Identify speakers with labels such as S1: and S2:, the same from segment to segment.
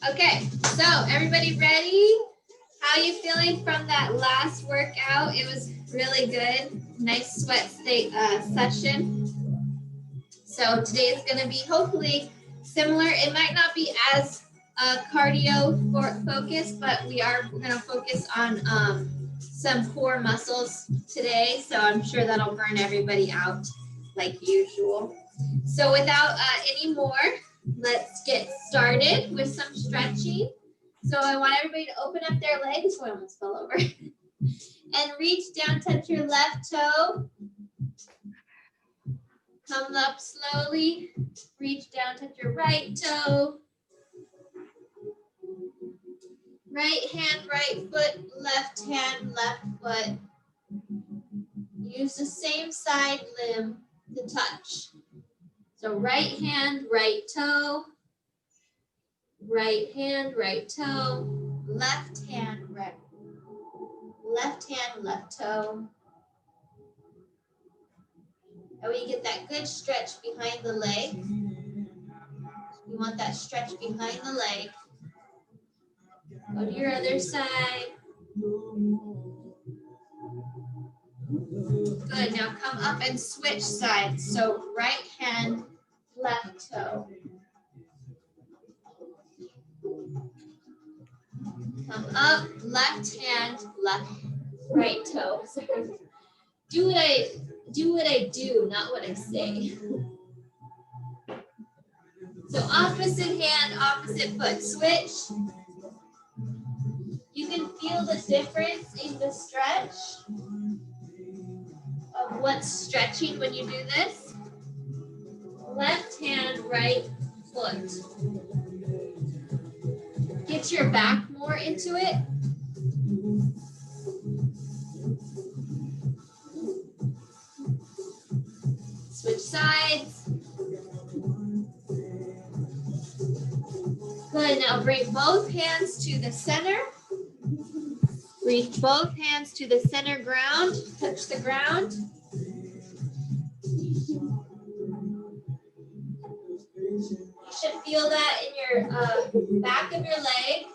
S1: Okay, so everybody ready? How are you feeling from that last workout? It was really good. Nice sweat state session. So today is going to be hopefully similar. It might not be as cardio focused, but we're going to focus on some core muscles today. So I'm sure that'll burn everybody out like usual. So without any more, let's get started with some stretching. So I want everybody to open up their legs. Oh, I almost fell over. And reach down, touch your left toe. Come up slowly. Reach down, touch your right toe. Right hand, right foot, left hand, left foot. Use the same side limb to touch. So right hand, right toe. Right hand, right toe. Left hand, right. Left hand, left toe. And we get that good stretch behind the leg. You want that stretch behind the leg. Go to your other side. Good, now come up and switch sides. So right hand, left toe. Come up, left hand, right toe. Do what I do, not what I say. So opposite hand, opposite foot, switch. You can feel the difference in the stretch of what's stretching when you do this. Left hand, right foot. Get your back more into it. Switch sides. Good, now bring both hands to the center. Reach both hands to the center ground. Touch the ground. You should feel that in your back of your leg.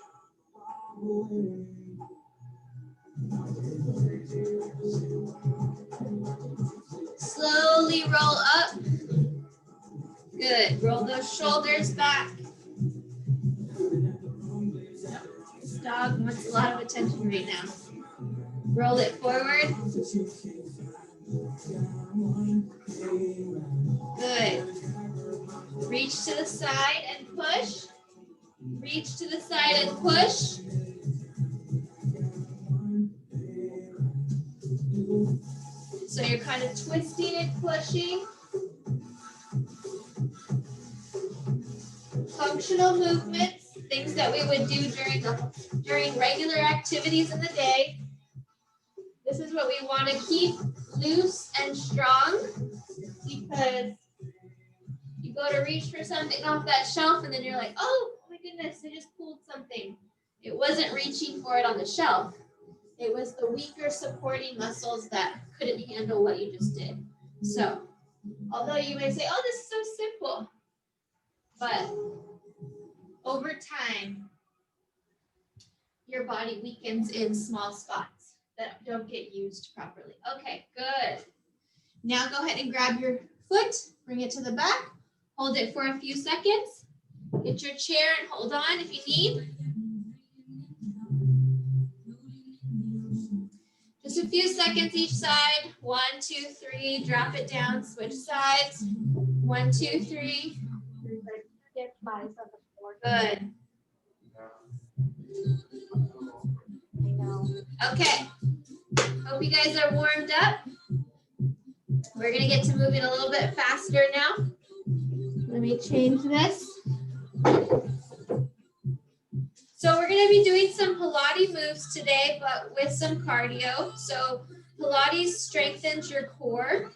S1: Slowly roll up. Good. Roll those shoulders back. This dog wants a lot of attention right now. Roll it forward. Good. Reach to the side and push. Reach to the side and push. So you're kind of twisting and pushing. Functional movements, things that we would do during regular activities in the day. This is what we want to keep loose and strong, because you go to reach for something off that shelf and then you're like, oh my goodness, I just pulled something. It wasn't reaching for it on the shelf. It was the weaker supporting muscles that couldn't handle what you just did. So, although you may say, oh, this is so simple, but over time, your body weakens in small spots that don't get used properly. Okay, good. Now go ahead and grab your foot, bring it to the back, hold it for a few seconds. Get your chair and hold on if you need. Just a few seconds each side. 1, 2, 3. Drop it down. Switch sides. 1, 2, 3. Good. Okay. Hope you guys are warmed up. We're going to get to moving a little bit faster now. Let me change this. So we're going to be doing some Pilates moves today, but with some cardio. So Pilates strengthens your core.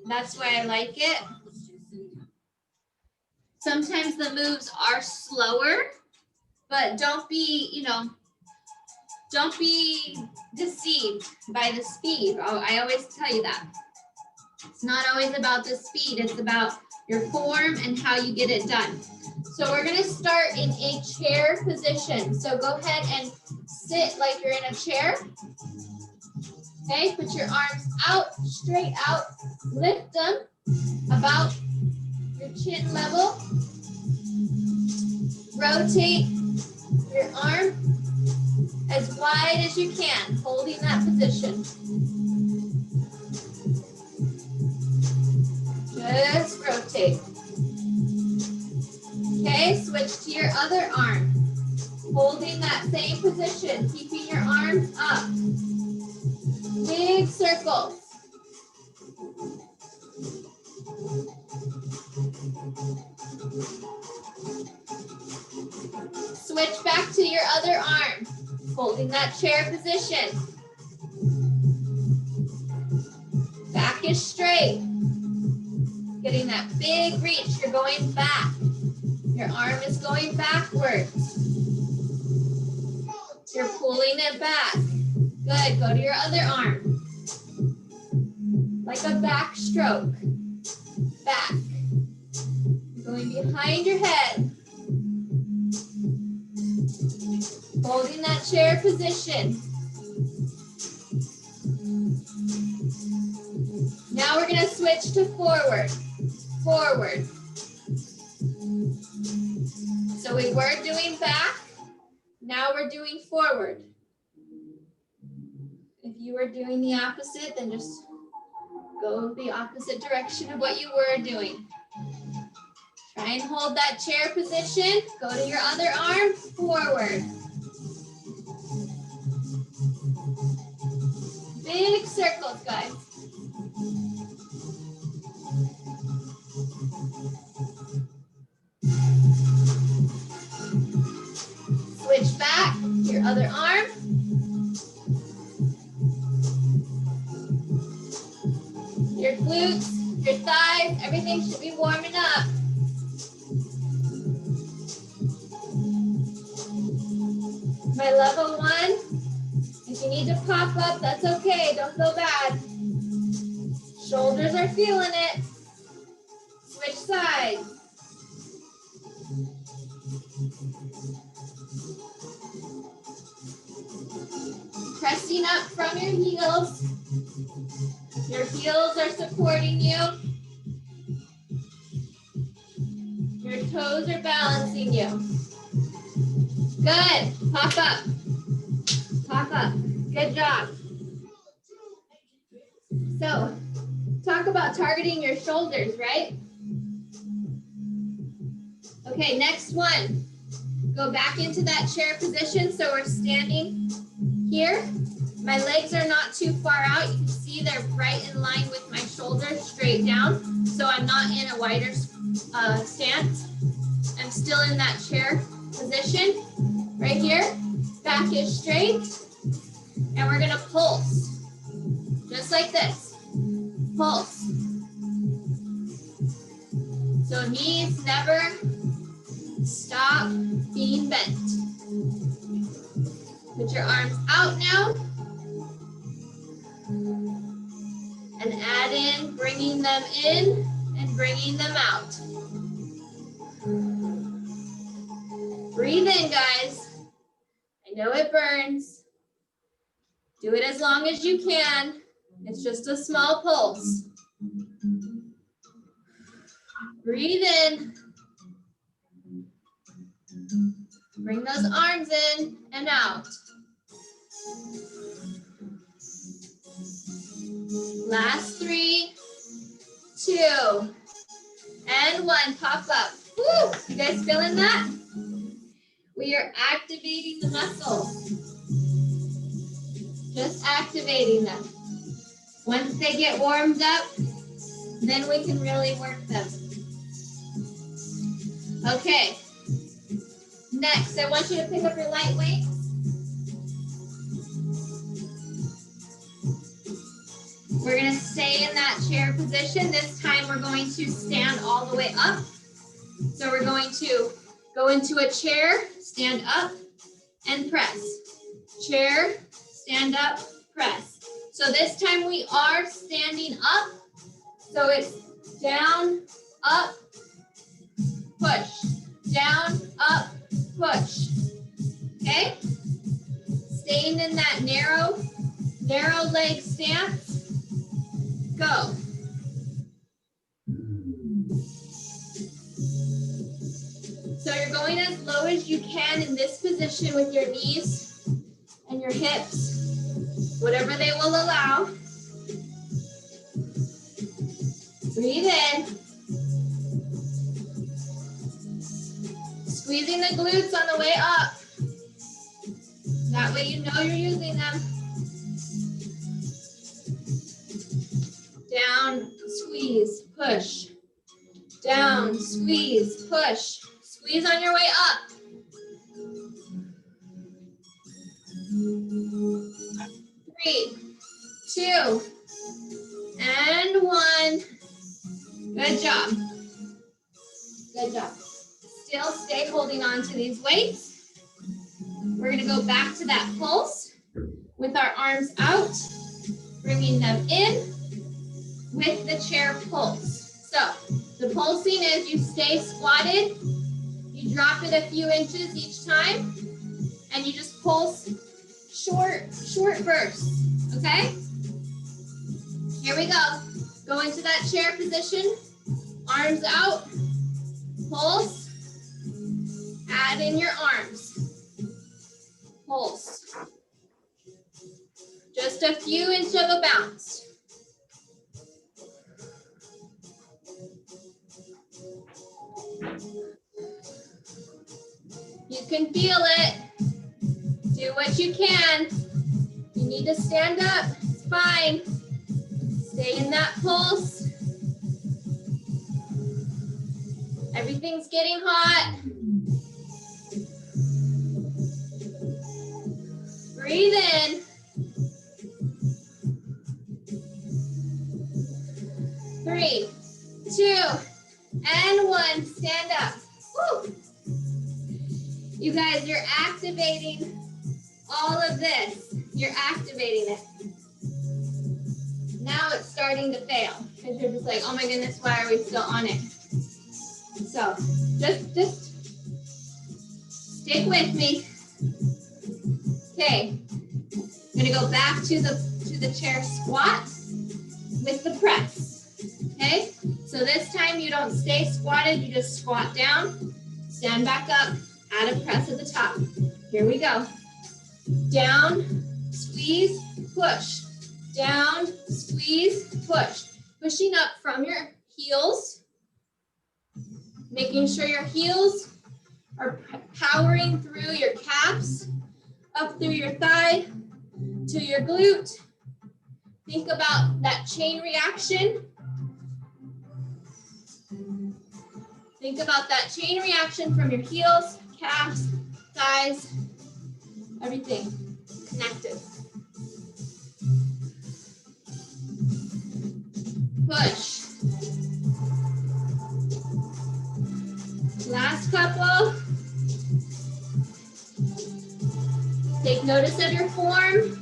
S1: That's why I like it. Sometimes the moves are slower, but don't be deceived by the speed. I always tell you that. It's not always about the speed. It's about your form, and how you get it done. So we're gonna start in a chair position. So go ahead and sit like you're in a chair. Okay, put your arms out, straight out, lift them about your chin level. Rotate your arm as wide as you can, holding that position. Just rotate. Okay, switch to your other arm. Holding that same position, keeping your arms up. Big circles. Switch back to your other arm, holding that chair position. Back is straight. Getting that big reach, you're going back. Your arm is going backwards. You're pulling it back. Good, go to your other arm. Like a back stroke. Back. You're going behind your head. Holding that chair position. Now we're gonna switch to forward. Forward. So we were doing back, now we're doing forward. If you were doing the opposite, then just go the opposite direction of what you were doing. Try and hold that chair position. Go to your other arm, forward. Big circles, guys. Switch back, your other arm. Your glutes, your thighs, everything should be warming up. My level 1, if you need to pop up, that's okay, don't feel bad. Shoulders are feeling it. Switch sides. Pressing up from your heels. Your heels are supporting you. Your toes are balancing you. Good. Pop up. Pop up. Good job. So, talk about targeting your shoulders, right? Okay, next one. Go back into that chair position. So we're standing here. My legs are not too far out. You can see they're right in line with my shoulders, straight down. So I'm not in a wider stance. I'm still in that chair position right here. Back is straight. And we're gonna pulse, just like this. Pulse. So knees never stop being bent. Put your arms out now. And add in, bringing them in and bringing them out. Breathe in, guys. I know it burns. Do it as long as you can. It's just a small pulse. Breathe in. Bring those arms in and out. Last 3, 2, and 1. Pop up. Woo! You guys feeling that? We are activating the muscles. Just activating them. Once they get warmed up, then we can really work them. Okay. Next, I want you to pick up your light weights. We're going to stay in that chair position. This time we're going to stand all the way up. So we're going to go into a chair, stand up, and press. Chair, stand up, press. So this time we are standing up. So it's down, up, push, down, up, push. Okay? Staying in that narrow leg stance. Go. So you're going as low as you can in this position with your knees and your hips, whatever they will allow. Breathe in. Squeezing the glutes on the way up. That way you know you're using them. Down, squeeze, push. Down, squeeze, push. Squeeze on your way up. 3, 2, and 1. Good job. Good job. Still stay holding on to these weights. We're going to go back to that pulse with our arms out, bringing them in with the chair pulse. So the pulsing is you stay squatted, you drop it a few inches each time, and you just pulse short bursts, okay? Here we go. Go into that chair position, arms out, pulse, add in your arms, pulse. Just a few inches of a bounce. You can feel it. Do what you can. You need to stand up, it's fine. Stay in that pulse. Everything's getting hot. Breathe in. Three, 2, and 1. Stand up. Woo. You guys, you're activating all of this. You're activating it. Now it's starting to fail because you're just like, oh my goodness, why are we still on it? So just stick with me. Okay, I'm gonna go back to the chair squat with the press. Okay, so this time you don't stay squatted, you just squat down, stand back up, add a press at the top. Here we go. Down, squeeze, push. Down, squeeze, push. Pushing up from your heels, making sure your heels are powering through your calves, up through your thigh, to your glute. Think about that chain reaction. Think about that chain reaction from your heels, calves, thighs, everything connected. Push. Last couple. Take notice of your form.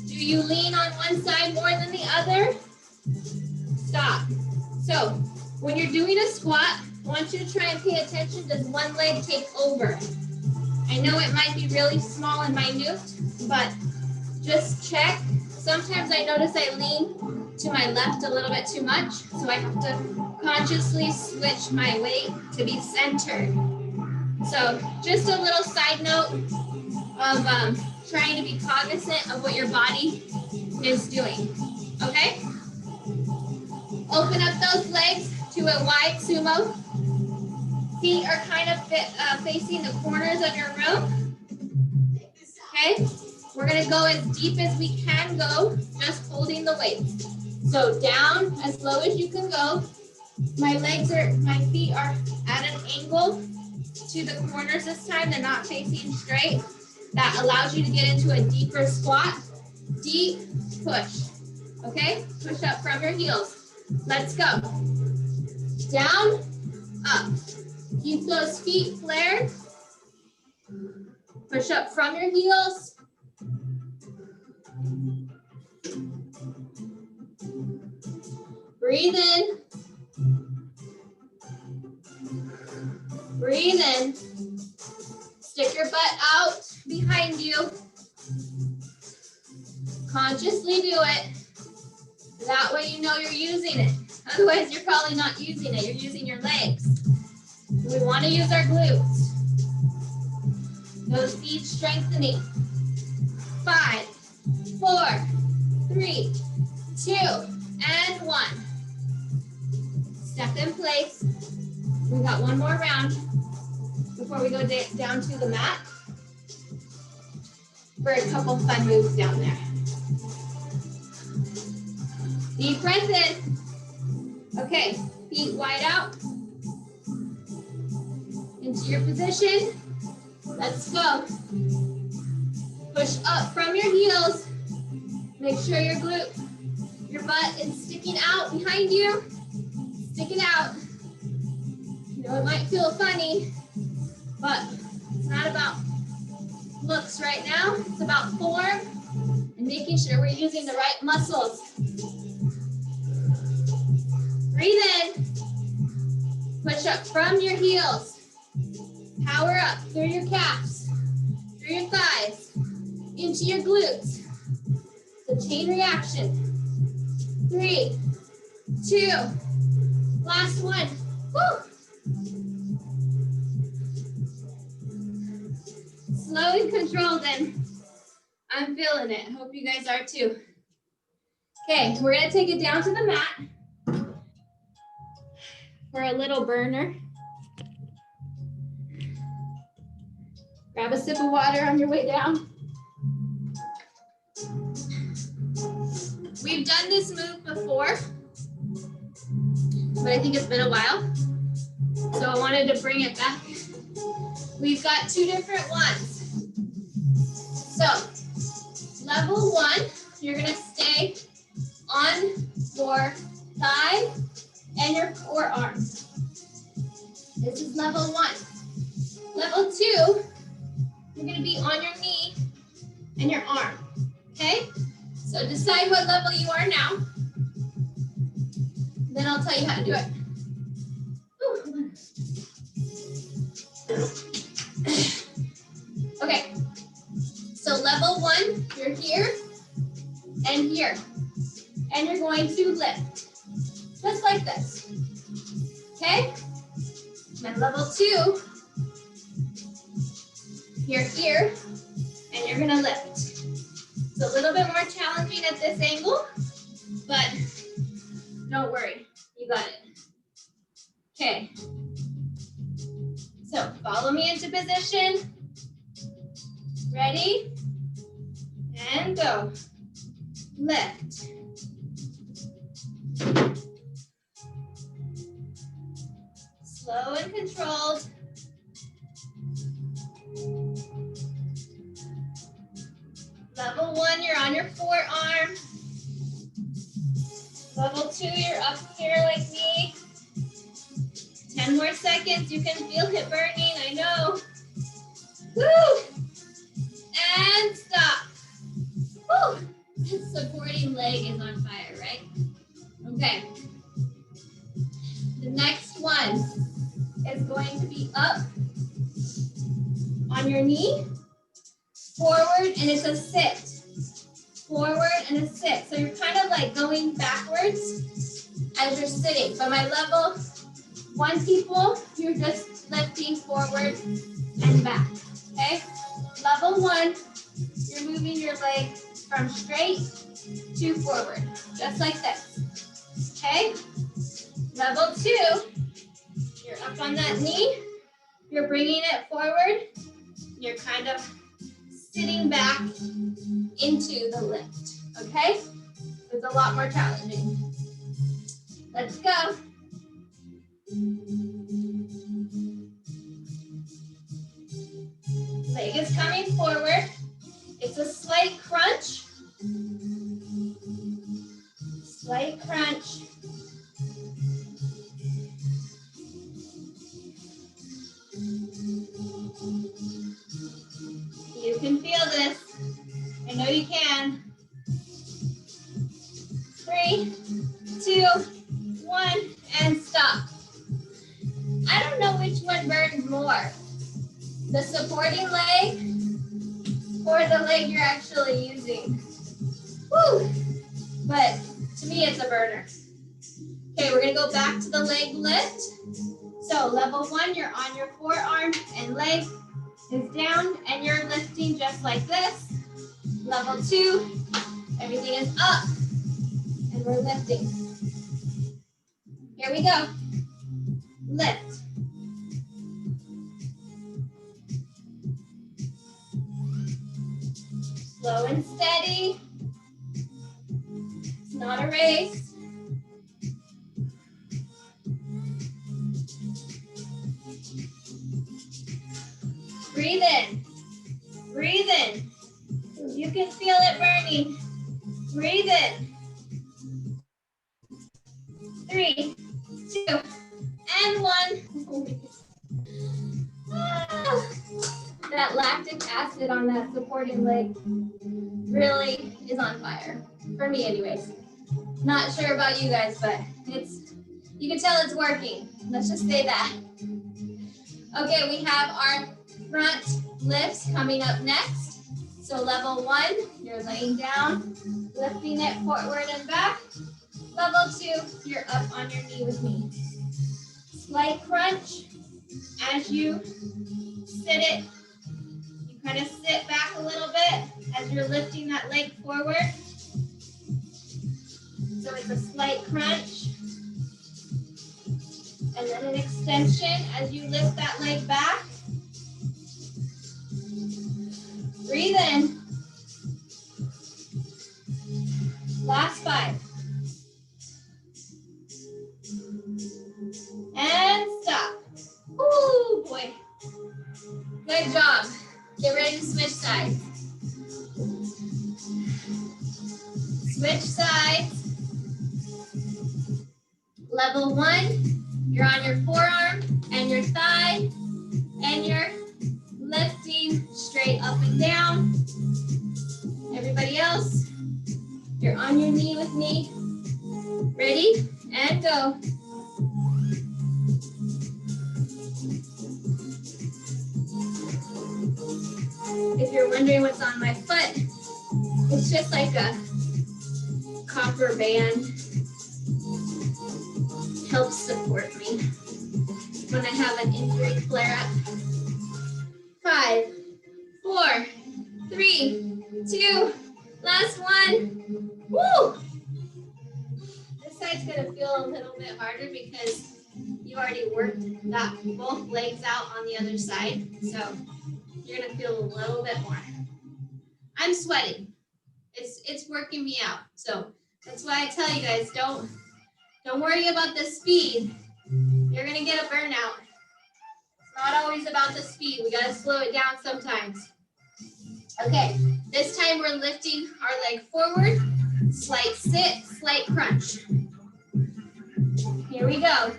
S1: Do you lean on one side more than the other? Stop. So when you're doing a squat, I want you to try and pay attention. Does one leg take over? I know it might be really small and minute, but just check. Sometimes I notice I lean to my left a little bit too much, so I have to consciously switch my weight to be centered. So just a little side note of trying to be cognizant of what your body is doing, okay? Open up those legs to a wide sumo. Feet are kind of facing the corners of your room, okay? We're gonna go as deep as we can go, just holding the weight. So down as low as you can go. My feet are at an angle to the corners this time. They're not facing straight. That allows you to get into a deeper squat. Deep push, okay? Push up from your heels. Let's go. Down, up. Keep those feet flared. Push up from your heels. Breathe in. Breathe in. Stick your butt out behind you. Consciously do it. That way you know you're using it. Otherwise, you're probably not using it. You're using your legs. We want to use our glutes. Those feet strengthening. 5, 4, 3, 2, and 1. Step in place. We got one more round before we go down to the mat for a couple fun moves down there. Deep breath in. Okay, feet wide out. Into your position. Let's go. Push up from your heels. Make sure your butt is sticking out behind you. Stick it out. You know, it might feel funny, but it's not about looks right now. It's about form and making sure we're using the right muscles. Breathe in. Push up from your heels. Power up through your calves, through your thighs, into your glutes. The chain reaction. 3, 2, last one. Woo! Slow and controlled, and I'm feeling it. Hope you guys are too. Okay, we're gonna take it down to the mat for a little burner. Grab a sip of water on your way down. We've done this move before, but I think it's been a while. So I wanted to bring it back. We've got 2 different ones. So level 1, you're gonna stay on your thigh and your forearm. This is level 1. Level 2, you're gonna be on your knee and your arm, okay? So decide what level you are now. Then I'll tell you how to do it. Okay, so level 1, you're here and here. And you're going to lift, just like this, okay? Then level 2, you're here and you're gonna lift. It's a little bit more challenging at this angle, but don't worry, you got it. Okay, so follow me into position. Ready? And go. Lift. Slow and controlled. Level 1, you're on your forearm. Level 2, you're up here like me. 10 more seconds, you can feel it burning, I know. Woo! And stop. Woo! That supporting leg is on fire, right? Okay. The next one is going to be up on your knee, forward, and it's a sit. Forward and a sit. So you're kind of like going backwards as you're sitting. But my level 1 people, you're just lifting forward and back, okay? Level 1, you're moving your leg from straight to forward, just like this, okay? Level 2, you're up on that knee, you're bringing it forward, you're kind of sitting back into the lift, okay? It's a lot more challenging. Let's go. Leg is coming forward. It's a slight crunch. Slight crunch. You can feel this. I know you can. 3, 2, 1, and stop. I don't know which one burns is more? The supporting leg or the leg you're actually using? Woo! But to me, it's a burner. Okay, we're gonna go back to the leg lift. So level 1, you're on your forearm and leg is down and you're lifting just like this. Level 2, everything is up and we're lifting. Here we go. Lift. Slow and steady. It's not a race. Breathe in. Breathe in. You can feel it burning. Breathe in. 3, 2, and 1. Ah, that lactic acid on that supporting leg really is on fire. For me anyways. Not sure about you guys, but you can tell it's working. Let's just say that. Okay, we have our front lifts coming up next. So level 1, you're laying down, lifting it forward and back. Level 2, you're up on your knee with me. Slight crunch. As you sit it, you kind of sit back a little bit as you're lifting that leg forward. So it's a slight crunch. And then an extension as you lift that leg back. Breathe in. Last 5. And stop. Ooh, boy. Good job. Get ready to switch sides. Switch sides. Level 1, you're on your forearm and your thigh, and you're lifting straight up and down. Everybody else, you're on your knee with me. Ready? And go. If you're wondering what's on my foot, it's just like a copper band. Helps support me when I have an injury flare up. 5, 4, 3, 2, last 1. Woo! This side's gonna feel a little bit harder because you already worked that both legs out on the other side. So you're gonna feel a little bit more. I'm sweating. It's working me out. So that's why I tell you guys, don't worry about the speed. You're gonna get a burnout. It's not always about the speed. We gotta slow it down sometimes. Okay, this time we're lifting our leg forward. Slight sit, slight crunch. Here we go.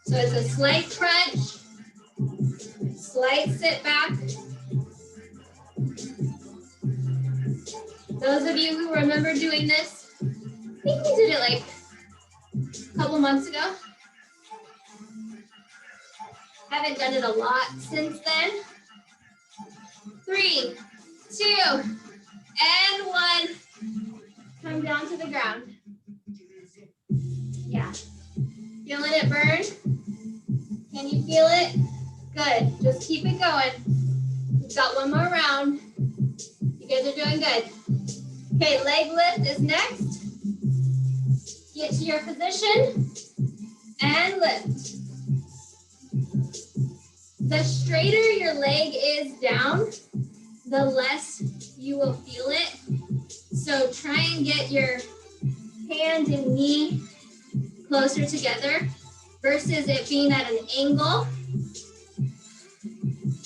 S1: So it's a slight crunch, slight sit back. Those of you who remember doing this, I think we did it like a couple months ago. Haven't done it a lot since then. 3, 2, and 1. Come down to the ground. Yeah. Feeling it burn? Can you feel it? Good. Just keep it going. We've got one more round. You guys are doing good. Okay, leg lift is next. Get to your position and lift. The straighter your leg is down, the less you will feel it. So try and get your hand and knee closer together versus it being at an angle.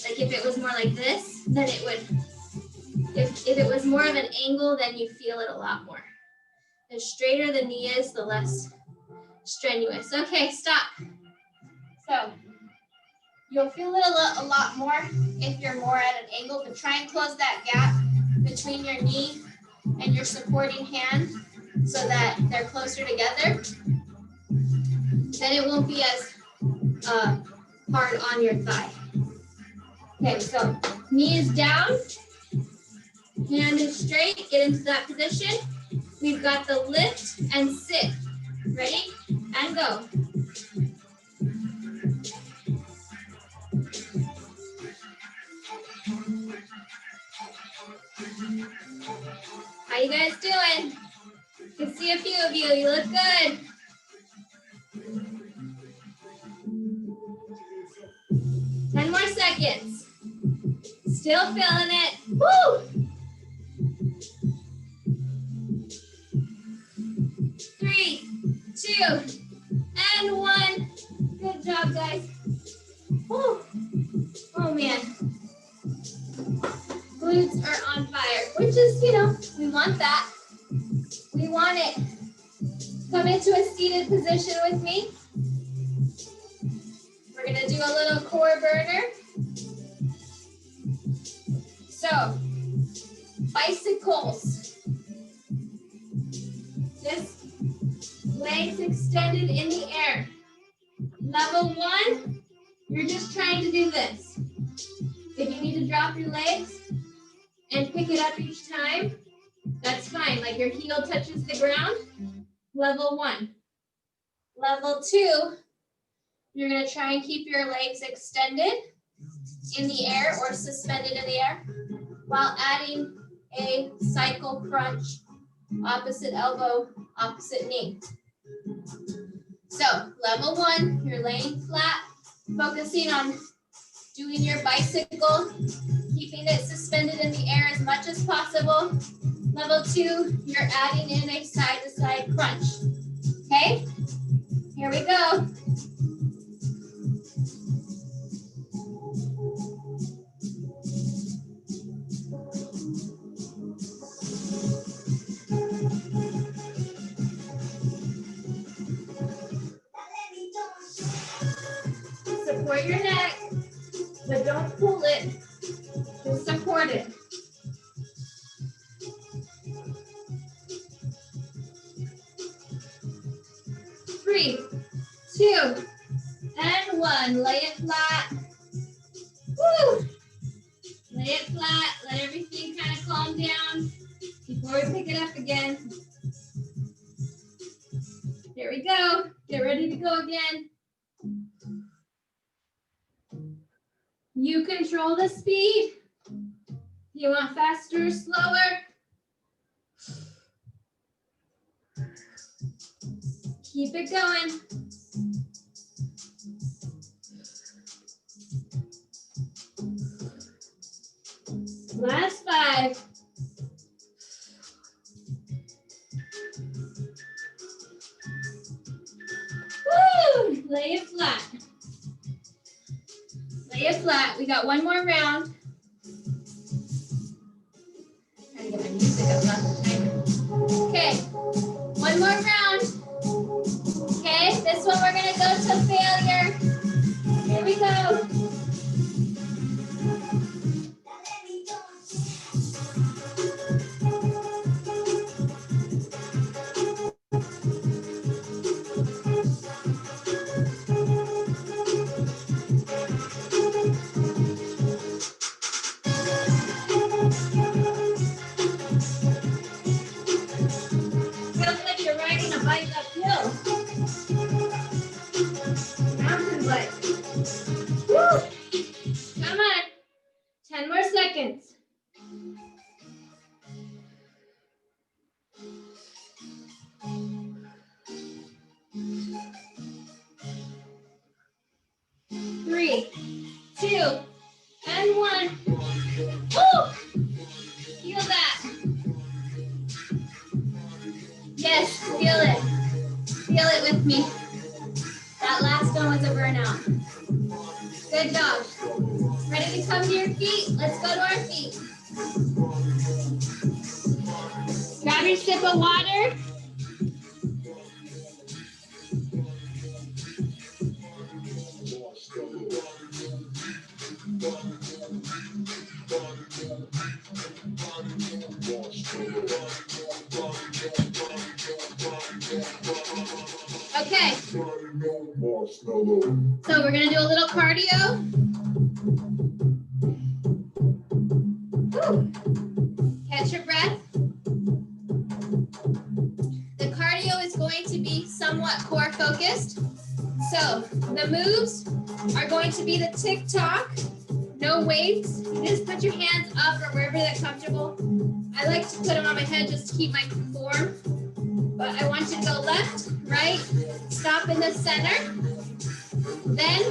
S1: Like if it was more like this, then it would, if it was more of an angle, then you feel it a lot more. The straighter the knee is, the less strenuous. Okay, stop. So you'll feel it a lot more if you're more at an angle, but try and close that gap between your knee and your supporting hand so that they're closer together. Then it won't be as hard on your thigh. Okay, so knee is down, hand is straight, get into that position. We've got the lift and sit. Ready? And go. How you guys doing? Can see a few of you. You look good. 10 more seconds. Still feeling it. Woo! 3, 2, and 1. Good job, guys. Woo. Oh man. Glutes are on fire, which is, we want that. We want it. Come into a seated position with me. We're gonna do a little core burner. So, bicycles. Just legs extended in the air. Level 1, you're just trying to do this. If you need to drop your legs and pick it up each time, that's fine. Like your heel touches the ground. Level 1. Level 2, you're going to try and keep your legs extended in the air or suspended in the air while adding a cycle crunch, opposite elbow, opposite knee. So level 1, you're laying flat, focusing on doing your bicycle, keeping it suspended in the air as much as possible. Level 2, you're adding in a side-to-side crunch. Okay, here we go. Support your neck, but don't pull it, just support it. Three, 2, and 1. Lay it flat. Woo! Lay it flat. Let everything kind of calm down before we pick it up again. Here we go. Get ready to go again. You control the speed. You want faster or slower? Keep it going. Last 5. Woo! Lay it flat. Lay it flat. We got one more round. Trying to get my music up, not the timer. Okay, one more round. Okay, this one we're gonna go to failure. Here we go. Feels like you're riding a bike uphill. Mountain bike. Woo! Come on. 10 more seconds. Three, 2, and 1. Woo! Feel that. Yes, feel it. Feel it with me. That last one was a burnout. Good job. Ready to come to your feet? Let's go to our feet. Grab your sip of water. Okay. So we're gonna do a little cardio. Woo. Catch your breath. The cardio is going to be somewhat core focused. So the moves are going to be the tick-tock, no weights. You just put your hands up or wherever they're comfortable. I like to put them on my head just to keep my form. But I want you to go left, right, stop in the center. Then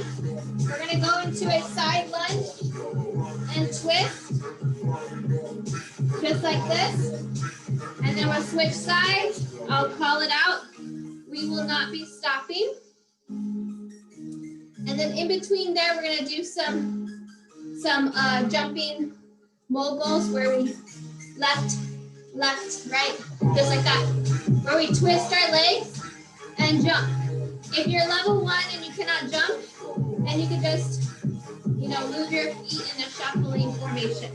S1: we're gonna go into a side lunge and twist, just like this. And then we'll switch sides. I'll call it out. We will not be stopping. And then in between there, we're gonna do some jumping moguls where we left, right, just like that. Where we twist our legs and jump. If you're level 1 and you cannot jump, then you can just, move your feet in a shuffling formation.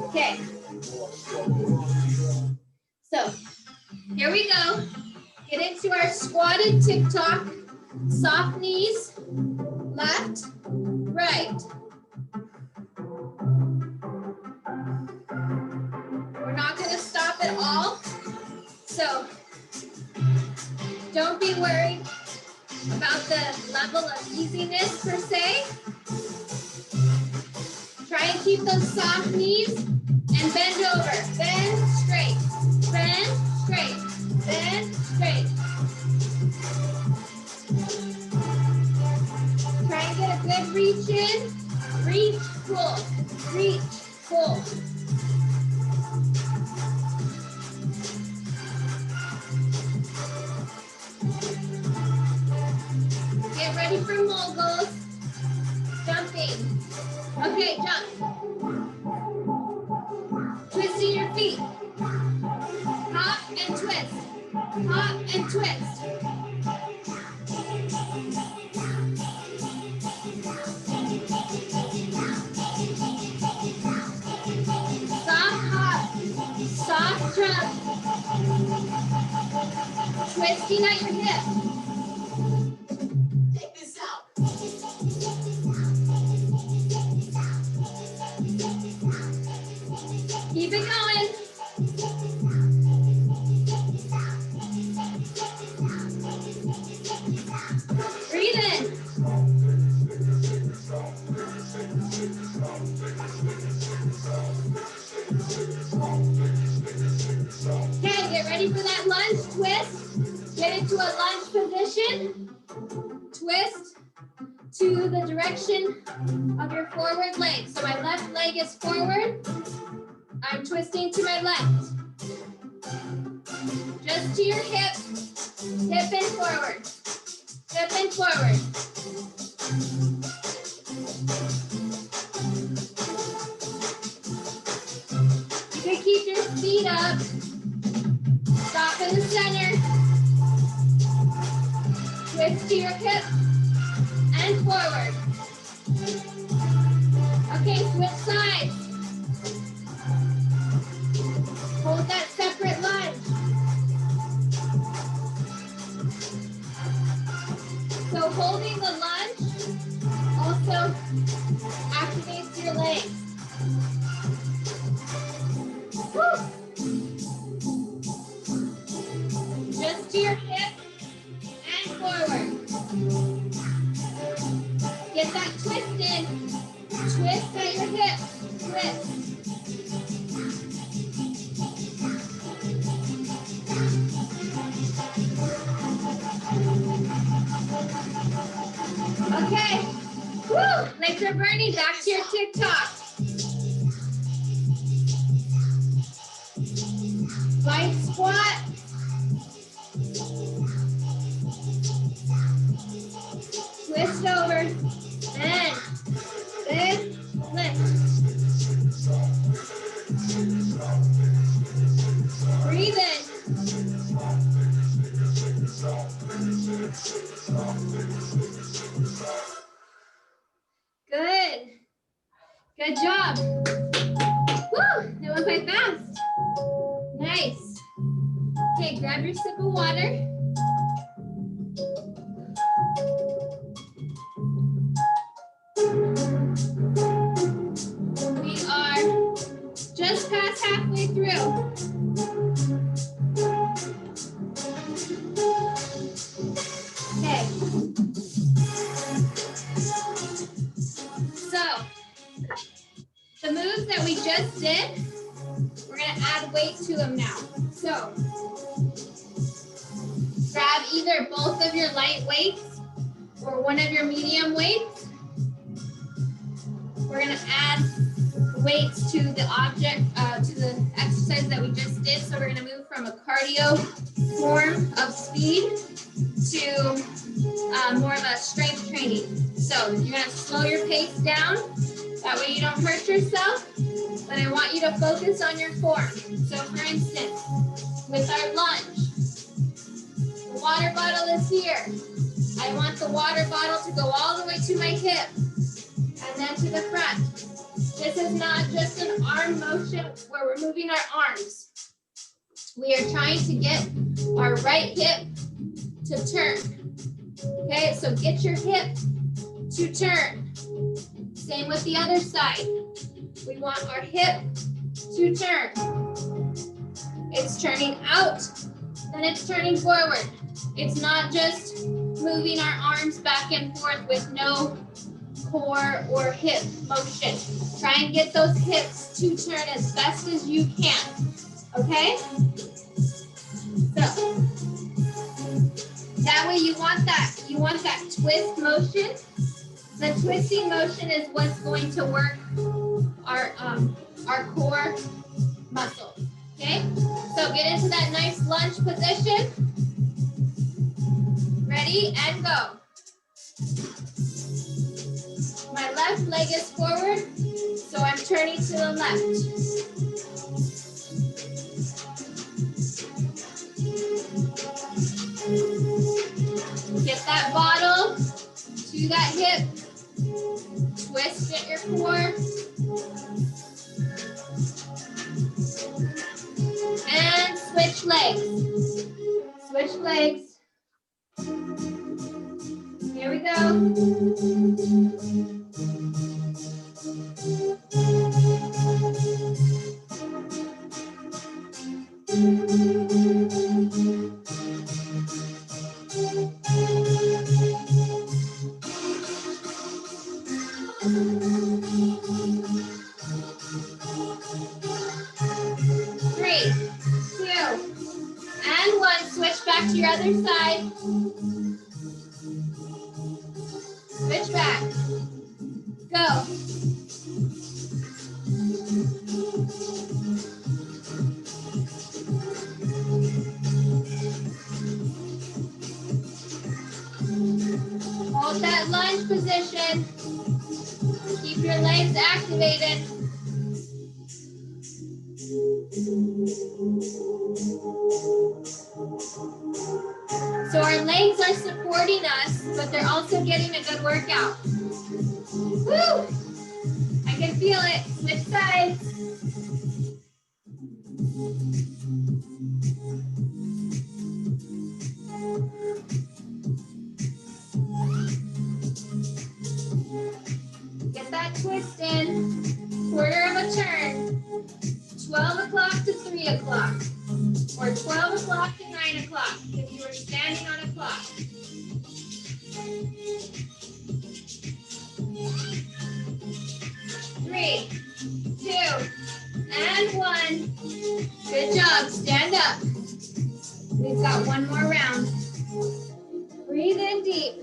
S1: Okay. So here we go. Get into our squatted tick-tock. Soft knees, left, right. We're not going to stop at all. So don't be worried about the level of easiness per se. Try and keep those soft knees and bend over. Bend straight, bend straight, bend straight. Try and get a good reach in. Reach, pull, reach, pull. Get ready for moguls. Jumping. Okay, jump. Twisting your feet. Hop and twist. Hop and twist. Soft hop. Soft jump. Twisting at your hip. Take this out. Keep it going. Breathe in. Okay, get ready for that lunge twist. Get into a lunge position. Twist to the direction of your forward leg. So my left leg is forward. I'm twisting to my left. Just to your hip. Hip and forward. Hip and forward. You can keep your feet up. Stop in the center. Twist to your hip and forward. Okay, switch sides. Hold that separate lunge. So holding the lunge also activates your legs. Woo. Just to your hip and forward. Get that twist in. Twist at your hip. Twist. Okay. Woo! Legs are burning. Back to your tick-tock. Light squat. Twist over. Bend. Bend. Lift. Breathe in. Good. Good job. Woo! That went quite fast. Nice. Okay, grab your sip of water. through. Okay. So, the moves that we just did, we're going to add weight to them now. So, grab either both of your light weights or one of your medium weights. We're going to add weights to the object, to the exercise that we just did. So we're going to move from a cardio form of speed to more of a strength training. So you're going to slow your pace down. That way you don't hurt yourself. But I want you to focus on your form. So for instance, with our lunge, the water bottle is here. I want the water bottle to go all the way to my hip and then to the front. This is not just an arm motion where we're moving our arms. We are trying to get our right hip to turn. Okay, so get your hip to turn. Same with the other side. We want our hip to turn. It's turning out, then it's turning forward. It's not just moving our arms back and forth with no core or hip motion. Try and get those hips to turn as best as you can. Okay? So that way you want that twist motion. The twisting motion is what's going to work our core muscles. Okay? So get into that nice lunge position. Ready and go. My left leg is forward, so I'm turning to the left. Get that bottle to that hip. Twist at your core. And switch legs. Switch legs. Here we go. To your other side. Switch back. Go. Hold that lunge position. Keep your legs activated. So our legs are supporting us, but they're also getting a good workout. Woo! I can feel it. Switch sides. Get that twist in. Quarter of a turn. 12 o'clock to 3 o'clock. Or 12 o'clock to 9 o'clock if you are standing on a clock. Three, two, and one. Good job. Stand up. We've got one more round. Breathe in deep.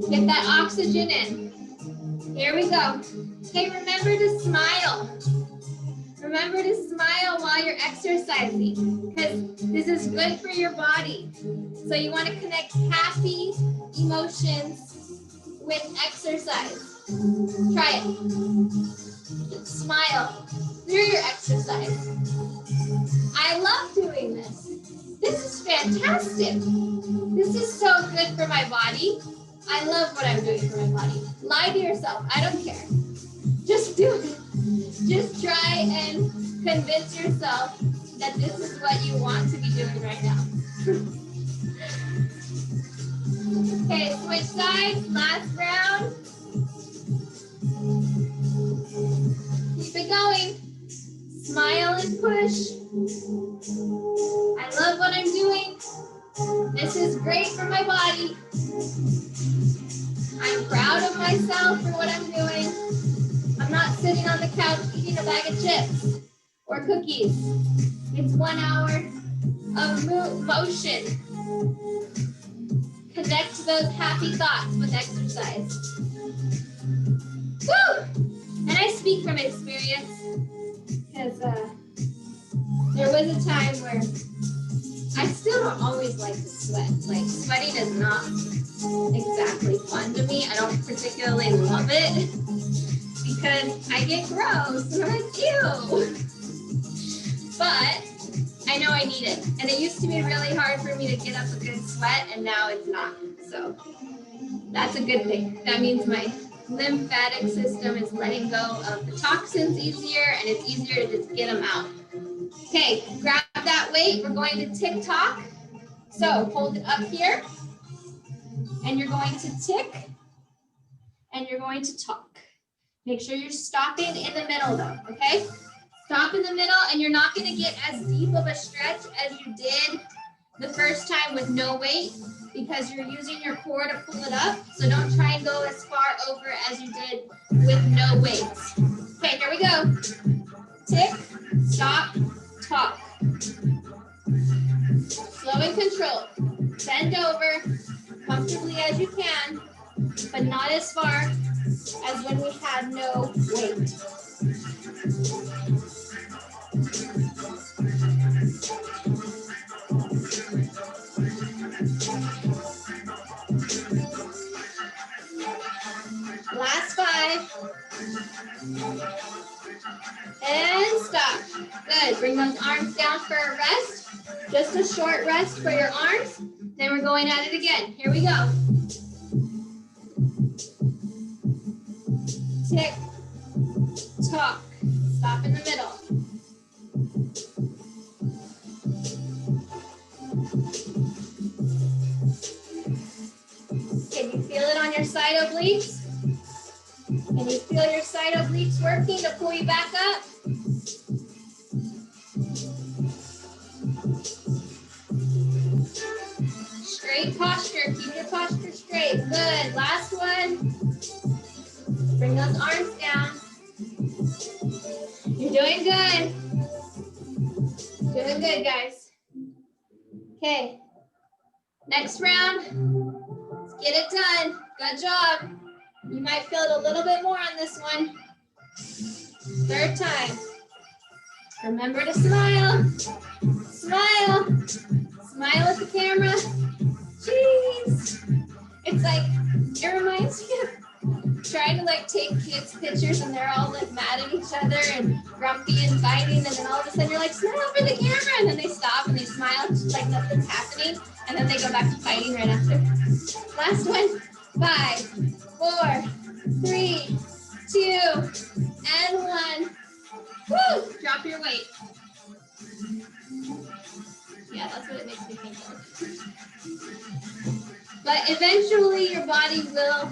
S1: Get that oxygen in. Here we go. Okay, remember to smile. Remember to smile while you're exercising because this is good for your body. So you want to connect happy emotions with exercise. Try it. Smile through your exercise. I love doing this. This is fantastic. This is so good for my body. I love what I'm doing for my body. Lie to yourself. I don't care. Just do it. Just try and convince yourself that this is what you want to be doing right now. Okay, switch sides, last round. Keep it going. Smile and push. I love what I'm doing. This is great for my body. I'm proud of myself for what I'm doing. I'm not sitting on the couch eating a bag of chips or cookies. It's 1 hour of motion. Connect those happy thoughts with exercise. Woo! And I speak from experience because there was a time where I still don't always like to sweat. Like, sweating is not exactly fun to me. I don't particularly love it because I get gross and I'm like, ew. But I know I need it. And it used to be really hard for me to get up a good sweat, and now it's not. So that's a good thing. That means my lymphatic system is letting go of the toxins easier, and it's easier to just get them out. Okay, grab that weight. We're going to tick-tock. So hold it up here, and you're going to tick, and you're going to talk. Make sure you're stopping in the middle though, okay? Stop in the middle, and you're not gonna get as deep of a stretch as you did the first time with no weight because you're using your core to pull it up. So don't try and go as far over as you did with no weights. Okay, here we go. Tick, stop, talk. Slow and controlled. Bend over comfortably as you can, but not as far as when we had no weight. Last 5. And stop. Good. Bring those arms down for a rest. Just a short rest for your arms. Then we're going at it again. Here we go. Tick, tock. Stop in the middle. Can you feel it on your side obliques? Can you feel your side obliques working to pull you back up? Straight posture. Keep your posture straight. Good. Last one. Bring those arms down. You're doing good. Doing good, guys. Okay. Next round. Let's get it done. Good job. You might feel it a little bit more on this one. 3rd time. Remember to smile. Smile. Smile at the camera. Jeez. It's like, it reminds me of trying to like take kids' pictures and they're all like mad at each other and grumpy and fighting, and then all of a sudden you're like, smile for the camera, and then they stop and they smile like nothing's happening, and then they go back to fighting right after. Last one. 5, 4, 3, 2, and 1. Woo! Drop your weight. Yeah, that's what it makes me think of. But eventually your body will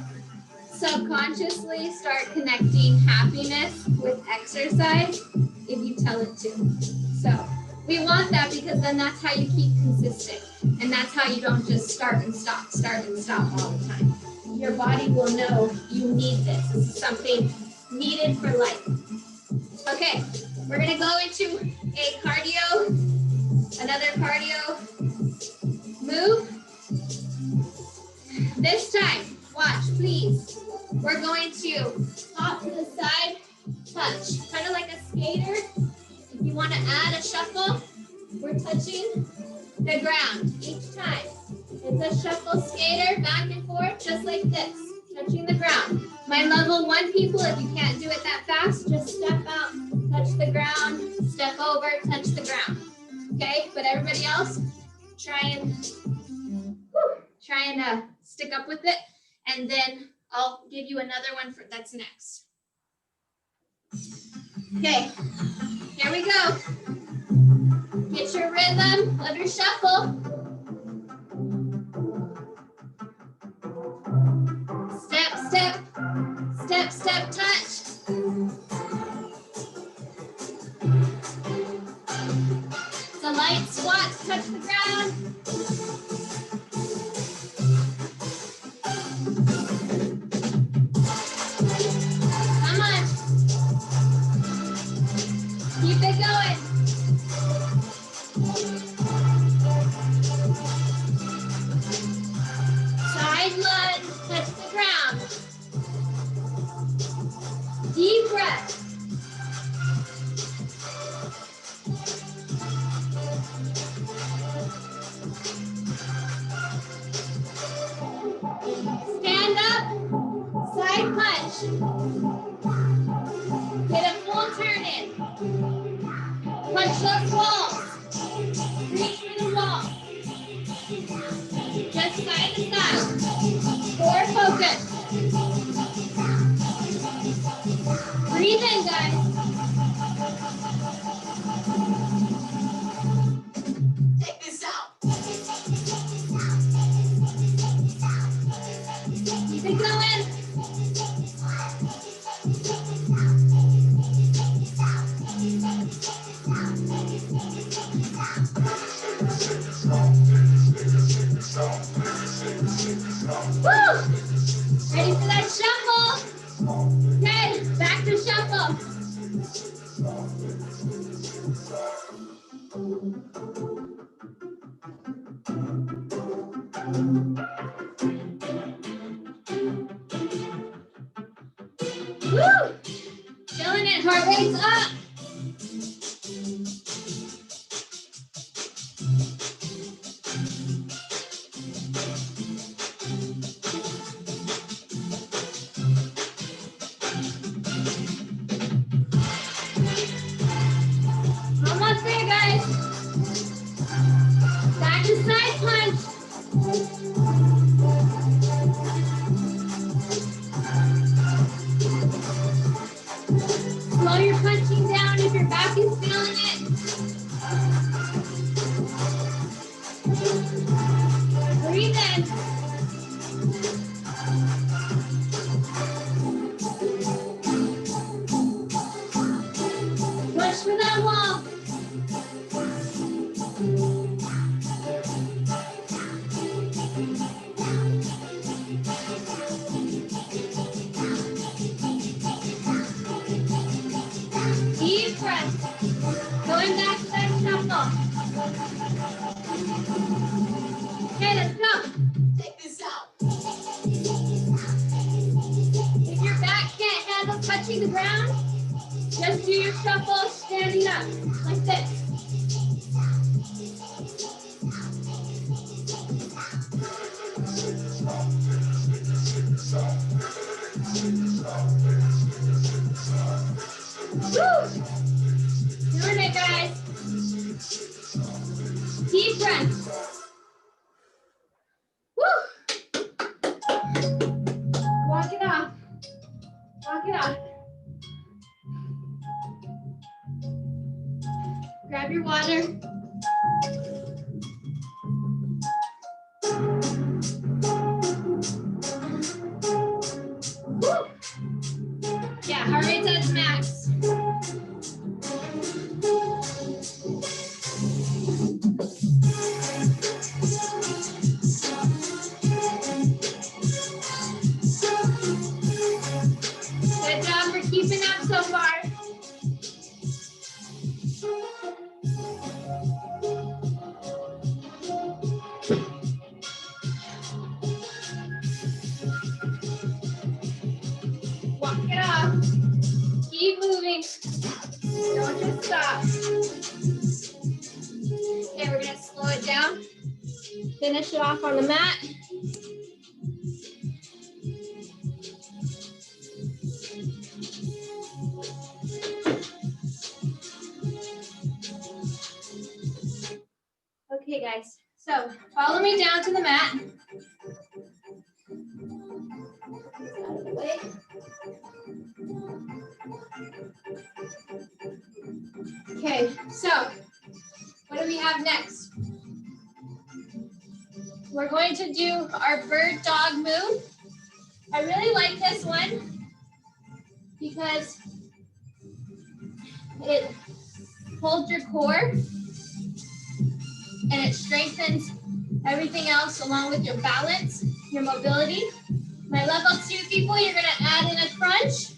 S1: subconsciously start connecting happiness with exercise if you tell it to. So we want that because then that's how you keep consistent. And that's how you don't just start and stop all the time. Your body will know you need this. This is something needed for life. Okay, we're gonna go into a cardio, another cardio move. This time, watch, please. We're going to hop to the side, touch, kind of like a skater. If you want to add a shuffle, we're touching the ground each time. It's a shuffle skater, back and forth, just like this, touching the ground. My level 1 people, if you can't do it that fast, just step out, touch the ground, step over, touch the ground. Okay, but everybody else, try and stick up with it, and then I'll give you another one that's next. Okay, here we go. Get your rhythm of your shuffle. Step, step, step, step, touch. Side lunge, touch the ground. Deep breath. Stand up, side punch. Get a full turn in. Punch those walls. Reach for the wall. Just side to side. Core focus. Breathe in, guys. Take this out. Keep it going. Woo! Ready for that shuffle? Okay, back to shuffle. Woo! Feeling it, heart rate's up. Almost there, guys. Back to side punch. Slow your punching down if your back is feeling it. Breathe in. Push for that wall. Deep breath. Going back to that shuffle. Okay, let's go. Take this out. If your back can't handle touching the ground, just do your shuffle standing up, like this. Woo! Doing it, guys. Deep breath. Woo! Walk it off. Walk it off. Grab your water. Woo! Yeah, heart rate's at its max. Good job for keeping up so far. Walk it off. Keep moving. Don't just stop. Okay, we're gonna slow it down. Finish it off on the mat. Okay, guys. So follow me down to the mat. Out of the way. Okay, so what do we have next? We're going to do our bird dog move. I really like this one because it holds your core and it strengthens everything else along with your balance, your mobility. My level 2 people, you're gonna add in a crunch.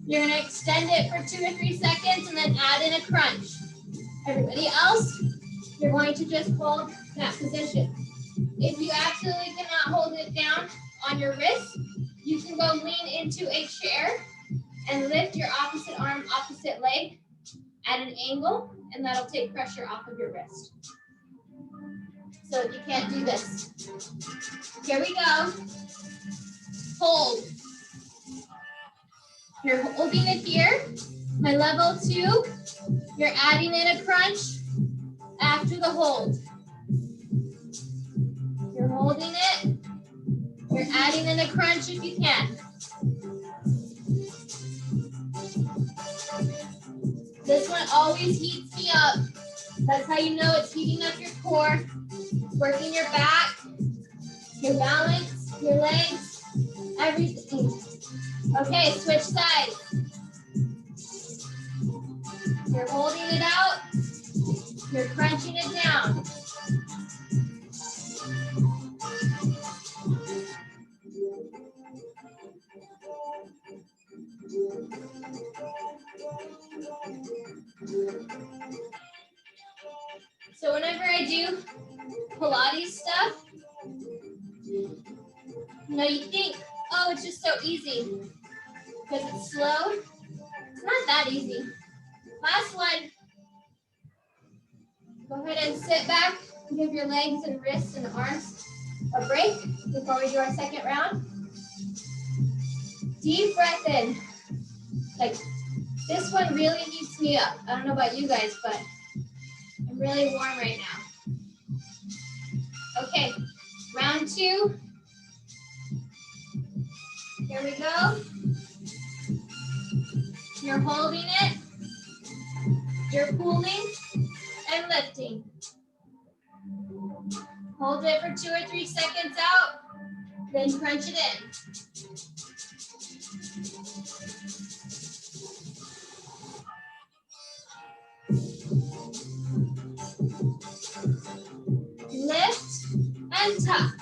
S1: You're gonna extend it for 2 or 3 seconds and then add in a crunch. Everybody else, you're going to just hold that position. If you absolutely cannot hold it down, on your wrist, you can go lean into a chair and lift your opposite arm, opposite leg at an angle, and that'll take pressure off of your wrist. So if you can't do this, here we go. Hold. You're holding it here. My level 2, you're adding in a crunch after the hold. You're holding it. You're adding in a crunch if you can. This one always heats me up. That's how you know it's heating up your core, working your back, your balance, your legs, everything. Okay, switch sides. You're holding it out. You're crunching it down. So whenever I do Pilates stuff, you think, oh, it's just so easy because it's slow. It's not that easy. Last one. Go ahead and sit back. Give your legs and wrists and arms a break before we do our second round. Deep breath in. Like, this one really heats me up. I don't know about you guys, but I'm really warm right now. Okay, round 2. Here we go. You're holding it. You're pulling and lifting. Hold it for 2 or 3 seconds out, then crunch it in. Lift and tuck.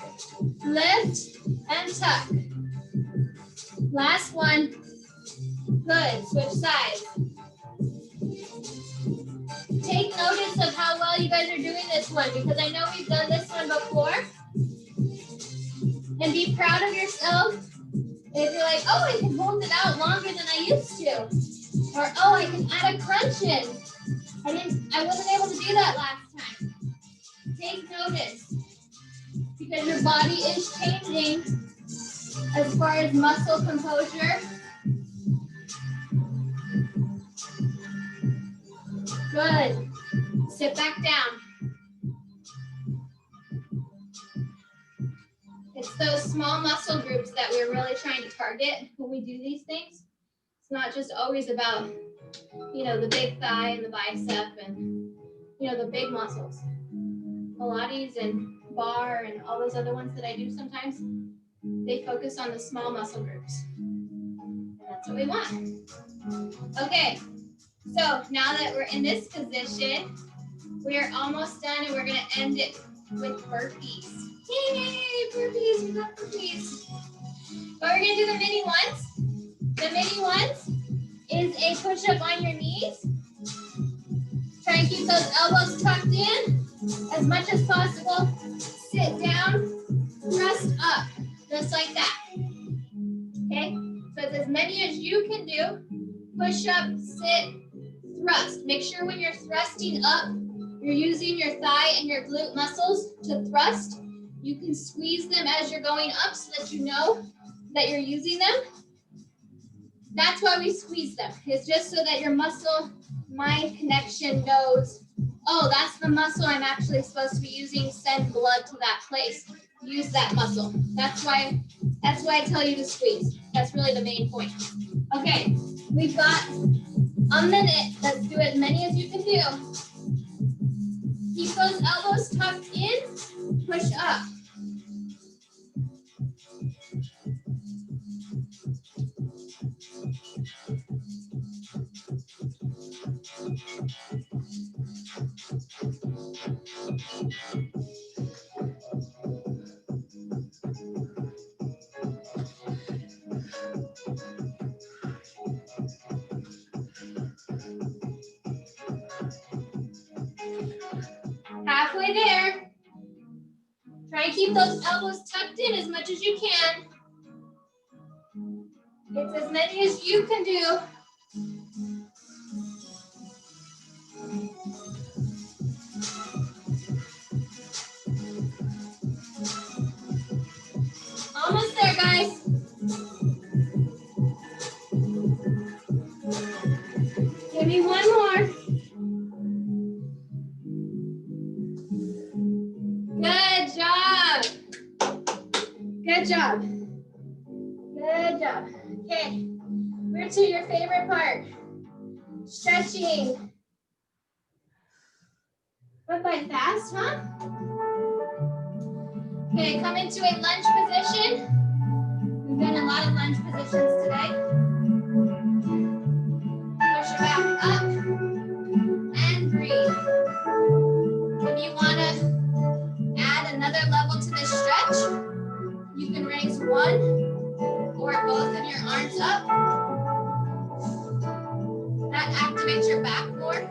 S1: Lift and tuck. Last one. Good. Switch sides. Take notice of how well you guys are doing this one, because I know we've done this one before. And be proud of yourself. If you're like, oh, I can hold it out longer than I used to. Or, oh, I can add a crunch in. I wasn't able to do that last time. Take notice, because your body is changing as far as muscle composure. Good. Sit back down. It's those small muscle groups that we're really trying to target when we do these things. It's not just always about, the big thigh and the bicep and, the big muscles. Pilates and bar and all those other ones that I do sometimes, they focus on the small muscle groups. And that's what we want. Okay, so now that we're in this position, we're almost done and we're gonna end it with burpees. Yay, burpees, we love burpees. But we're gonna do the mini ones. The mini ones is a push-up on your knees. Try and keep those elbows tucked in as much as possible. Sit down, thrust up, just like that. Okay, so it's as many as you can do. Push up, sit, thrust. Make sure when you're thrusting up, you're using your thigh and your glute muscles to thrust. You can squeeze them as you're going up so that you know that you're using them. That's why we squeeze them. It's just so that your muscle-mind connection knows, oh, that's the muscle I'm actually supposed to be using. Send blood to that place. Use that muscle. That's why I tell you to squeeze. That's really the main point. Okay, we've got a minute. Let's do as many as you can do. Keep those elbows tucked in. Push up. Halfway there. Try and keep those elbows tucked in as much as you can. It's as many as you can do. Almost there, guys. Give me one more. Good job. Good job. Good job. Okay, we're to your favorite part. Stretching. Went by fast, huh? Okay, come into a lunge position. We've done a lot of lunge positions today. Push your back up and breathe. If you want to add another level to this stretch, you can raise one or both of your arms up. That activates your back more.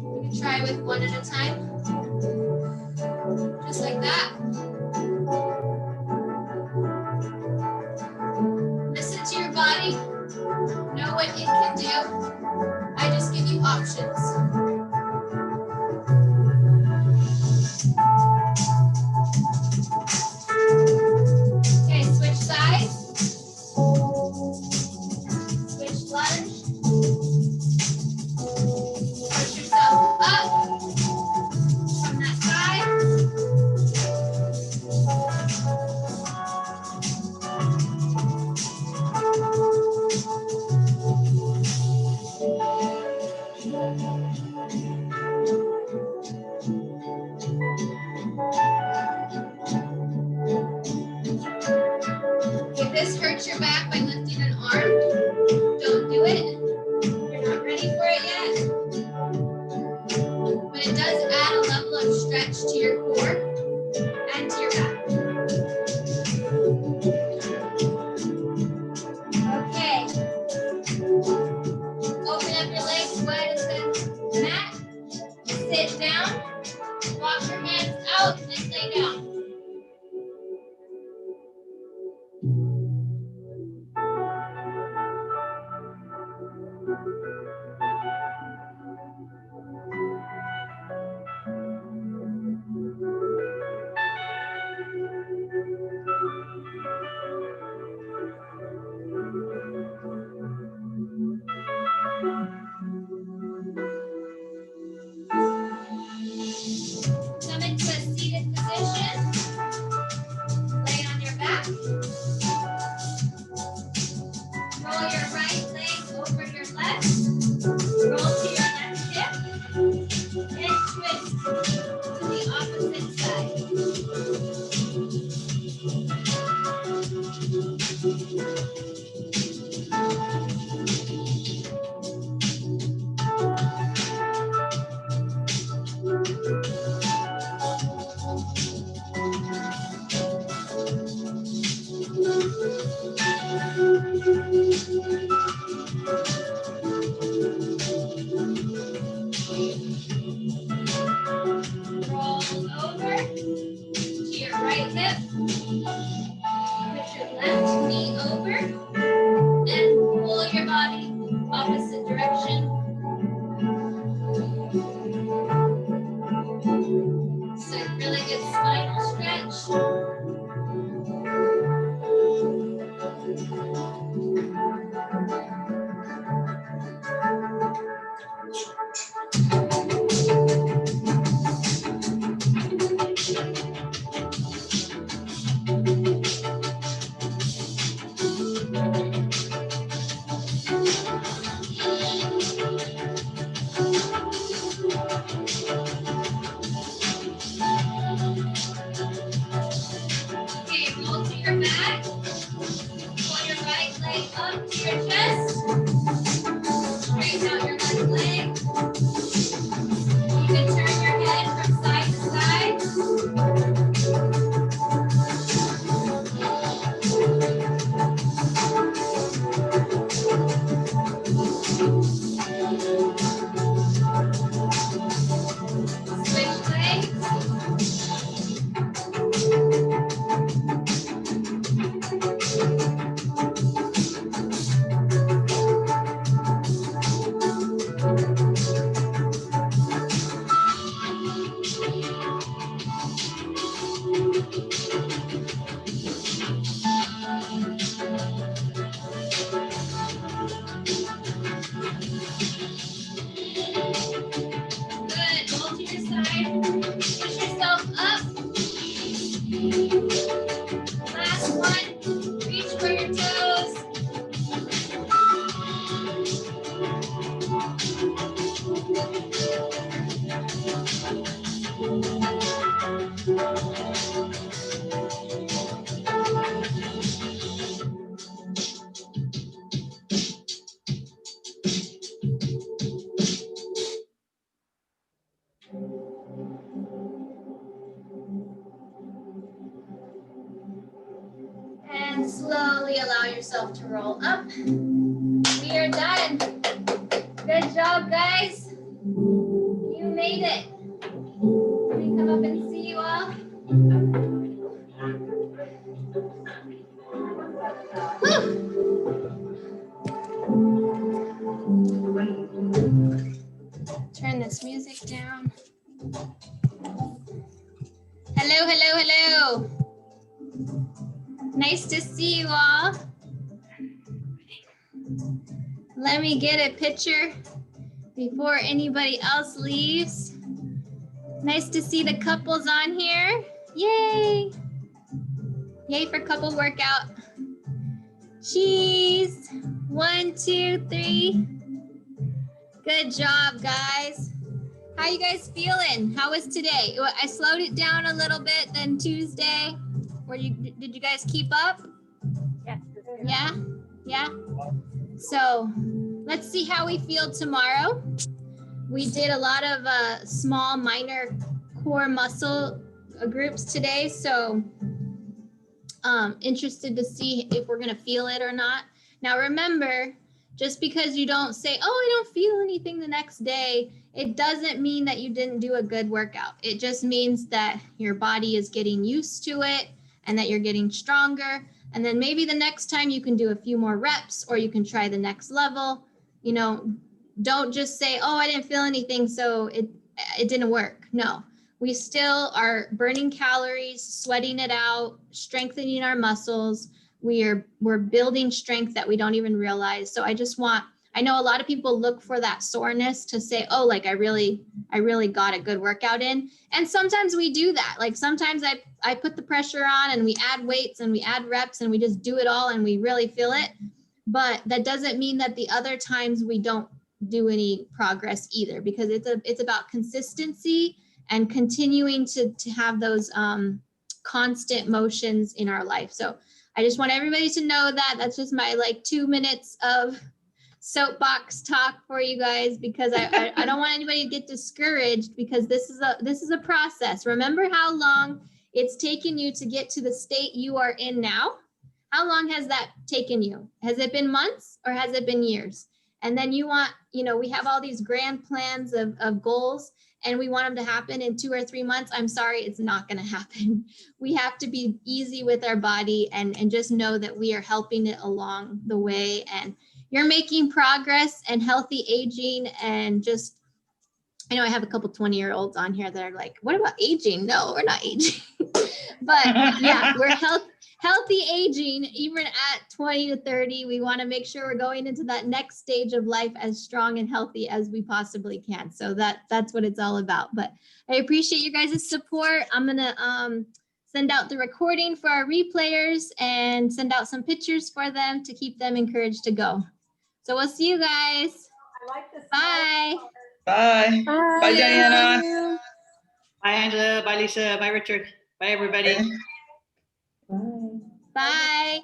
S1: You can try with one at a time. Just like that. Listen to your body. Know what it can do. I just give you options. Okay, switch sides. Switch lunge. Push yourself up from that side. If this hurts your back by lifting an arm, don't do it. You're not ready for it yet. But it does add a level of stretch to your core and to your back. Okay. Open up your legs wide as the mat. Sit down. Walk your hands out and lay down. Come into a seated position. Lay on your back. Roll your right leg over your left. Roll to your left hip. And twist to the opposite side. Roll over to your right hip. Put your left knee over and pull your body opposite direction. So really good spinal stretch. Okay, roll to your back. Pull your right leg up to your chest. Straighten out your left leg. You can turn your head from side to side. Switch legs. Last one. Reach for your toes. And slowly allow yourself to roll up. We are done. Good job, guys. You made it. Let me come up and see you all. Woo! Turn this music down. Hello, hello, hello. Nice to see you all. Let me get a picture before anybody else leaves. Nice to see the couples on here. Yay. Yay for couple workout. Cheese. 1, 2, 3. Good job, guys. How you guys feeling? How was today? I slowed it down a little bit than Tuesday. Did you guys keep up?
S2: Yes.
S1: Yeah? Yeah? So let's see how we feel tomorrow. We did a lot of small minor core muscle groups today. So interested to see if we're gonna feel it or not. Now remember, just because you don't say, oh, I don't feel anything the next day, it doesn't mean that you didn't do a good workout. It just means that your body is getting used to it and that you're getting stronger. And then maybe the next time you can do a few more reps or you can try the next level. You know, don't just say, oh, I didn't feel anything, so it didn't work. No, we still are burning calories, sweating it out, strengthening our muscles. We're building strength that we don't even realize. So I know a lot of people look for that soreness to say, oh, like I really got a good workout in. And sometimes we do that. Like sometimes I put the pressure on and we add weights and we add reps and we just do it all and we really feel it. But that doesn't mean that the other times we don't do any progress either, because it's about consistency and continuing to have those constant motions in our life. So I just want everybody to know that that's just my 2 minutes of soapbox talk for you guys, because I don't want anybody to get discouraged, because this is a process. Remember how long it's taken you to get to the state you are in now? How long has that taken you? Has it been months or has it been years? And then we have all these grand plans of goals, and we want them to happen in 2 or 3 months. I'm sorry, it's not going to happen. We have to be easy with our body and just know that we are helping it along the way. And you're making progress and healthy aging. And just, I know I have a couple 20-year-olds on here that are like, what about aging? No, we're not aging. But yeah, we're healthy aging, even at 20 to 30. We want to make sure we're going into that next stage of life as strong and healthy as we possibly can. So that's what it's all about. But I appreciate you guys' support. I'm going to send out the recording for our replayers and send out some pictures for them to keep them encouraged to go. So we'll see you guys.
S2: I like this.
S1: Bye.
S3: Bye.
S2: Bye.
S3: Bye, Diana.
S4: Bye, Angela. Bye, Lisa. Bye, Richard. Bye, everybody.
S1: Bye.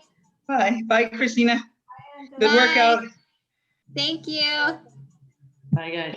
S3: Bye. Bye, Christina. Good
S1: Bye.
S3: workout.
S1: Thank you.
S4: Bye, guys.